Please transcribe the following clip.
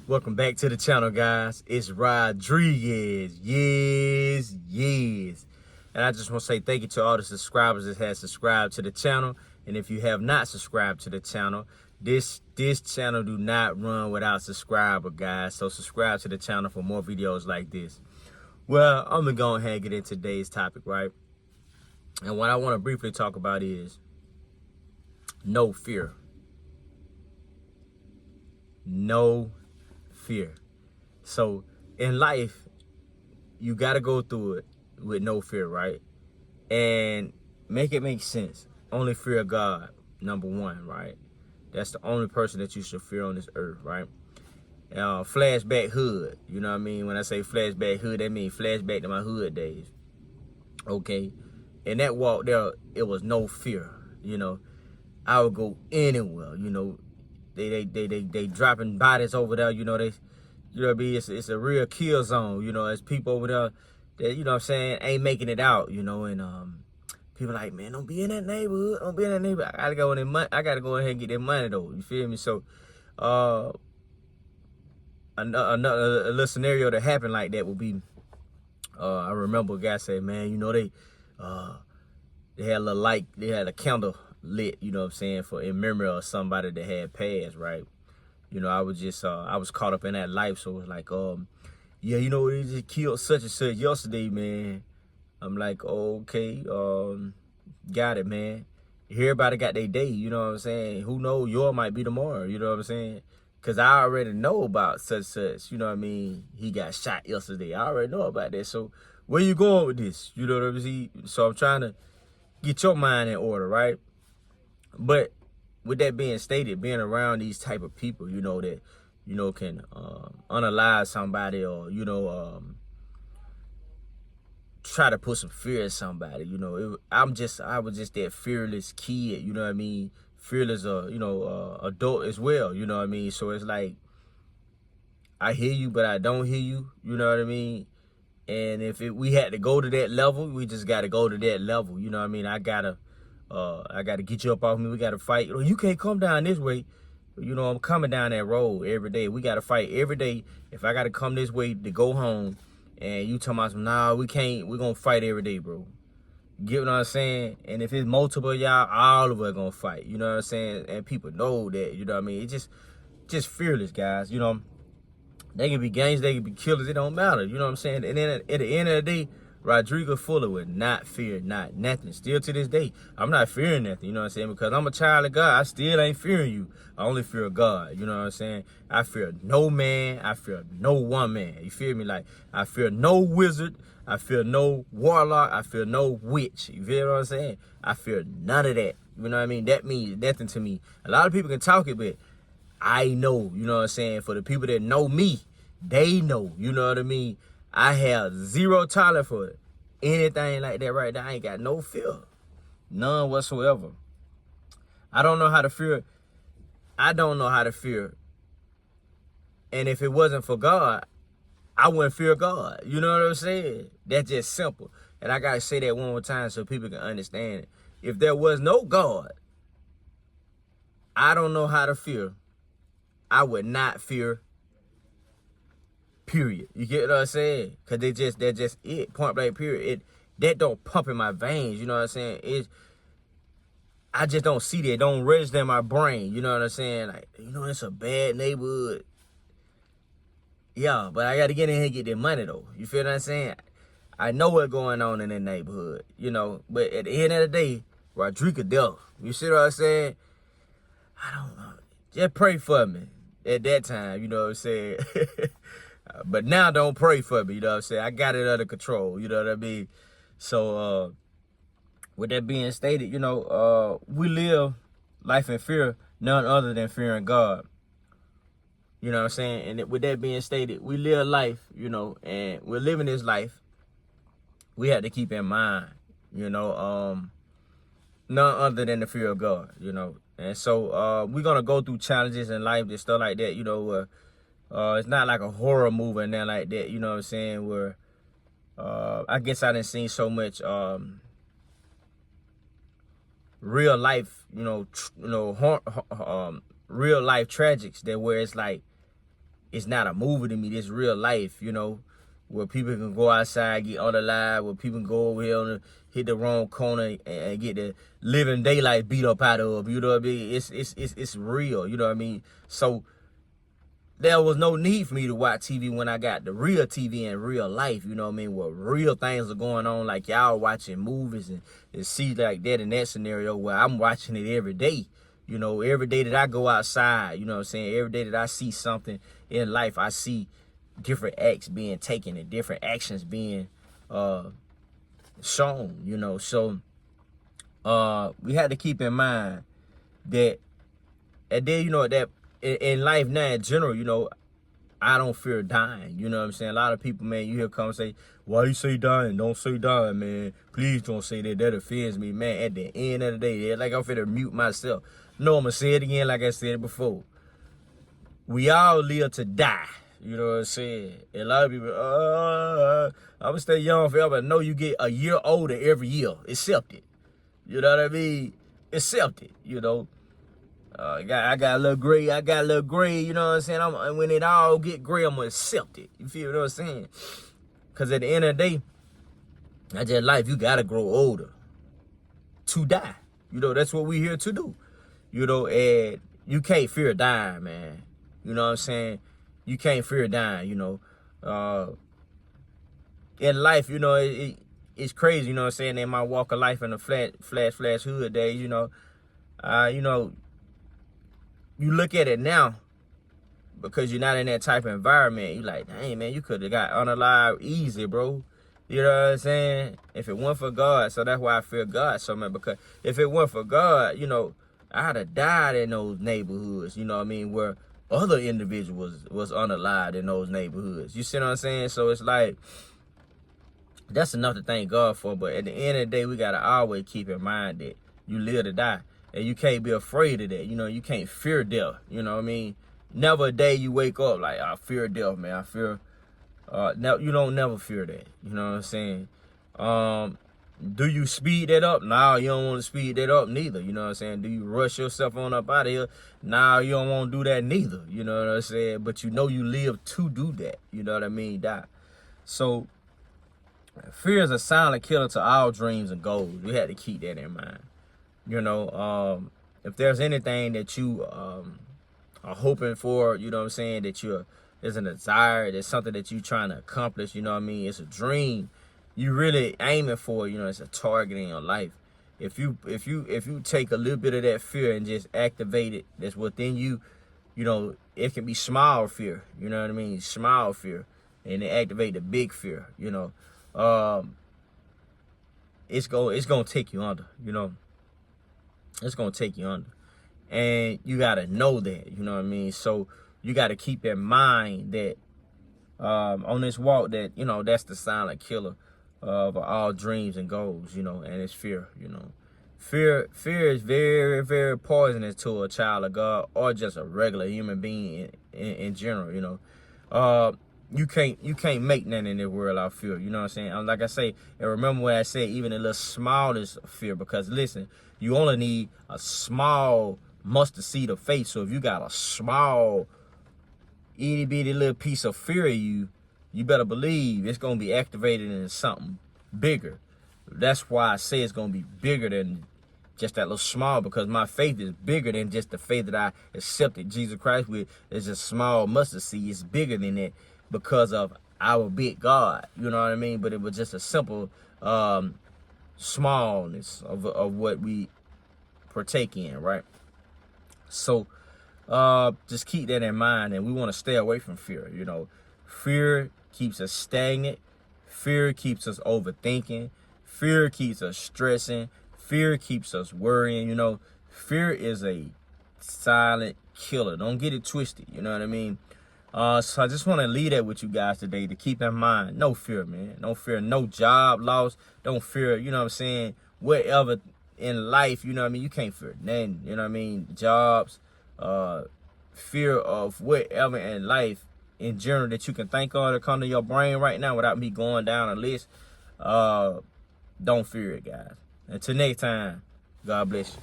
Welcome back to the channel, guys. It's Rodriguez. Yes. And I just want to say thank you to all the subscribers that have subscribed to the channel. And if you have not subscribed to the channel, this channel do not run without subscriber, guys. So subscribe to the channel for more videos like this. Well, I'm gonna go ahead and get into today's topic, right? And what I want to briefly talk about is no fear. No fear. So in life, you got to go through it with no fear, right? And make it make sense. Only fear God, number one, right? That's the only person that you should fear on this earth, right? Flashback hood, you know what I mean? When I say flashback hood, that means flashback to my hood days, okay? And that walk there, it was no fear, you know? I would go anywhere, you know? They dropping bodies over there, you know, you know what I mean? It's a real kill zone, you know, as people over there that, you know what I'm saying, ain't making it out, you know, and people like, man, don't be in that neighborhood, don't be in that neighborhood. I gotta go ahead and get that money though, you feel me? So another little scenario that happened like that would be, I remember a guy said, man, you know, they had a little light, they had a candle lit, you know what I'm saying, for in memory of somebody that had passed, right? You know, I was just I was caught up in that life, so it was like, yeah, you know, they just killed such and such yesterday, man. I'm like, okay, got it, man. Everybody got their day, you know what I'm saying? Who knows, yours might be tomorrow, you know what I'm saying? Cause I already know about such, you know what I mean? He got shot yesterday. I already know about that. So where you going with this? You know what I'm saying? So I'm trying to get your mind in order, right? But with that being stated, being around these type of people, you know, that, you know, can unalive somebody, or, you know, try to put some fear in somebody, you know. I was just that fearless kid, you know what I mean? Fearless, you know, adult as well, you know what I mean? So it's like, I hear you, but I don't hear you, you know what I mean? And if we had to go to that level, we just got to go to that level, you know what I mean? I gotta get you up off me. We gotta fight. You can't come down this way. You know, I'm coming down that road every day. We gotta fight every day. If I gotta come this way to go home, and you talking about some, nah, we can't. We're gonna fight every day, bro. Get what I'm saying? And if it's multiple y'all, all of us gonna fight. You know what I'm saying? And people know that. You know what I mean? It's just fearless, guys. You know, they can be gangs, they can be killers. It don't matter. You know what I'm saying? And then at the end of the day, Rodrigo Fuller would not fear nothing. Still to this day, I'm not fearing nothing, you know what I'm saying? Because I'm a child of God. I still ain't fearing you. I only fear God, you know what I'm saying? I fear no man. I fear no one man. You feel me? Like, I fear no wizard. I fear no warlock. I fear no witch. You feel what I'm saying? I fear none of that. You know what I mean? That means nothing to me. A lot of people can talk it, but I know, you know what I'm saying? For the people that know me, they know, you know what I mean? I have zero tolerance for it. Anything like that right now, I ain't got no fear. None whatsoever. I don't know how to fear. I don't know how to fear. And if it wasn't for God, I wouldn't fear God. You know what I'm saying? That's just simple. And I got to say that one more time so people can understand it. If there was no God, I don't know how to fear. I would not fear, period. You get what I'm saying? Because that's just it, point blank, period. That don't pump in my veins, you know what I'm saying? I just don't see that. It don't register in my brain, you know what I'm saying? Like, you know, it's a bad neighborhood. Yeah, but I got to get in here and get that money, though. You feel what I'm saying? I know what's going on in that neighborhood, you know. But at the end of the day, Rodrigo death. You see what I'm saying? I don't know. Just pray for me at that time, you know what I'm saying? But now don't pray for me, you know what I'm saying? I got it under control, you know what I mean? So, with that being stated, you know, we live life in fear, none other than fearing God. You know what I'm saying? And with that being stated, we live life, you know, and we're living this life. We have to keep in mind, you know, none other than the fear of God, you know. And so we're going to go through challenges in life and stuff like that, you know. It's not like a horror movie and that like that, you know what I'm saying, where I guess I didn't see so much real life, real life tragics that where it's like it's not a movie to me. This real life, you know, where people can go outside, get unalive, where people can go over here and hit the wrong corner and get the living daylight beat up out of them. You know what I mean? It's real. You know what I mean? So there was no need for me to watch TV when I got the real TV in real life, you know what I mean, where real things are going on, like y'all watching movies and see like that in that scenario where I'm watching it every day. You know, every day that I go outside, you know what I'm saying, every day that I see something in life, I see different acts being taken and different actions being shown, you know. So we had to keep in mind that, and then, you know, that in life now in general, you know, I don't fear dying. You know what I'm saying? A lot of people, man, you hear come say, why you say dying? Don't say dying, man. Please don't say that. That offends me, man. At the end of the day, they're like I'm finna mute myself. No, I'm gonna say it again like I said it before. We all live to die. You know what I'm saying? And a lot of people, I'm gonna stay young forever. No, you get a year older every year. Accept it. You know what I mean? Accept it, you know. I got a little gray. You know what I'm saying? And when it all get gray, I'm gonna accept it. You feel what I'm saying? Because at the end of the day, that's just life. You gotta grow older to die. You know, that's what we here to do. You know, and you can't fear dying, man. You know what I'm saying? You can't fear dying. You know, in life, you know, it's crazy. You know what I'm saying? In my walk of life in the flash hood days, you know, you look at it now because you're not in that type of environment. You like, dang, man, you could have got unalive easy, bro. You know what I'm saying? If it weren't for God, so that's why I fear God so much. Because if it weren't for God, you know, I'd have died in those neighborhoods, you know what I mean, where other individuals was unalive in those neighborhoods. You see what I'm saying? So it's like, that's enough to thank God for. But at the end of the day, we got to always keep in mind that you live to die. And you can't be afraid of that. You know, you can't fear death. You know what I mean? Never a day you wake up like, I fear death, man. I fear, you don't never fear that. You know what I'm saying? Do you speed that up? No, you don't want to speed that up neither. You know what I'm saying? Do you rush yourself on up out of here? No, you don't want to do that neither. You know what I'm saying? But you know you live to do that. You know what I mean? Die. So fear is a silent killer to all dreams and goals. We had to keep that in mind. You know, if there's anything that you are hoping for, you know what I'm saying, that there's a desire, there's something that you're trying to accomplish, you know what I mean, it's a dream you really aiming for, you know, it's a target in your life. If you take a little bit of that fear and just activate it that's within you, you know, it can be small fear, you know what I mean, small fear, and then activate the big fear, you know. It's gonna take you under, you know. It's going to take you under. And you got to know that, you know what I mean? So you got to keep in mind that on this walk that, you know, that's the silent killer of all dreams and goals, you know, and it's fear, you know. Fear is very, very poisonous to a child of God or just a regular human being in general, you know. You can't make nothing in this world out of fear, you know what I'm saying? Like I say, and remember what I said, even the little smallest fear, because listen, you only need a small mustard seed of faith. So if you got a small, itty bitty little piece of fear in you better believe it's going to be activated into something bigger. That's why I say it's going to be bigger than just that little small, because my faith is bigger than just the faith that I accepted Jesus Christ with. It's a small mustard seed. It's bigger than that because of our big God. You know what I mean? But it was just a simple smallness of what we partake in, right? So just keep that in mind, and we want to stay away from fear. You know, fear keeps us stagnant, fear keeps us overthinking, fear keeps us stressing, fear keeps us worrying. You know, fear is a silent killer. Don't get it twisted, you know what I mean? So I just want to leave that with you guys today, to keep in mind, no fear, man. No fear, no job loss. Don't fear, you know what I'm saying, whatever in life, you know what I mean? You can't fear nothing, you know what I mean? Jobs, fear of whatever in life in general that you can think of that come to your brain right now without me going down a list. Don't fear it, guys. Until next time, God bless you.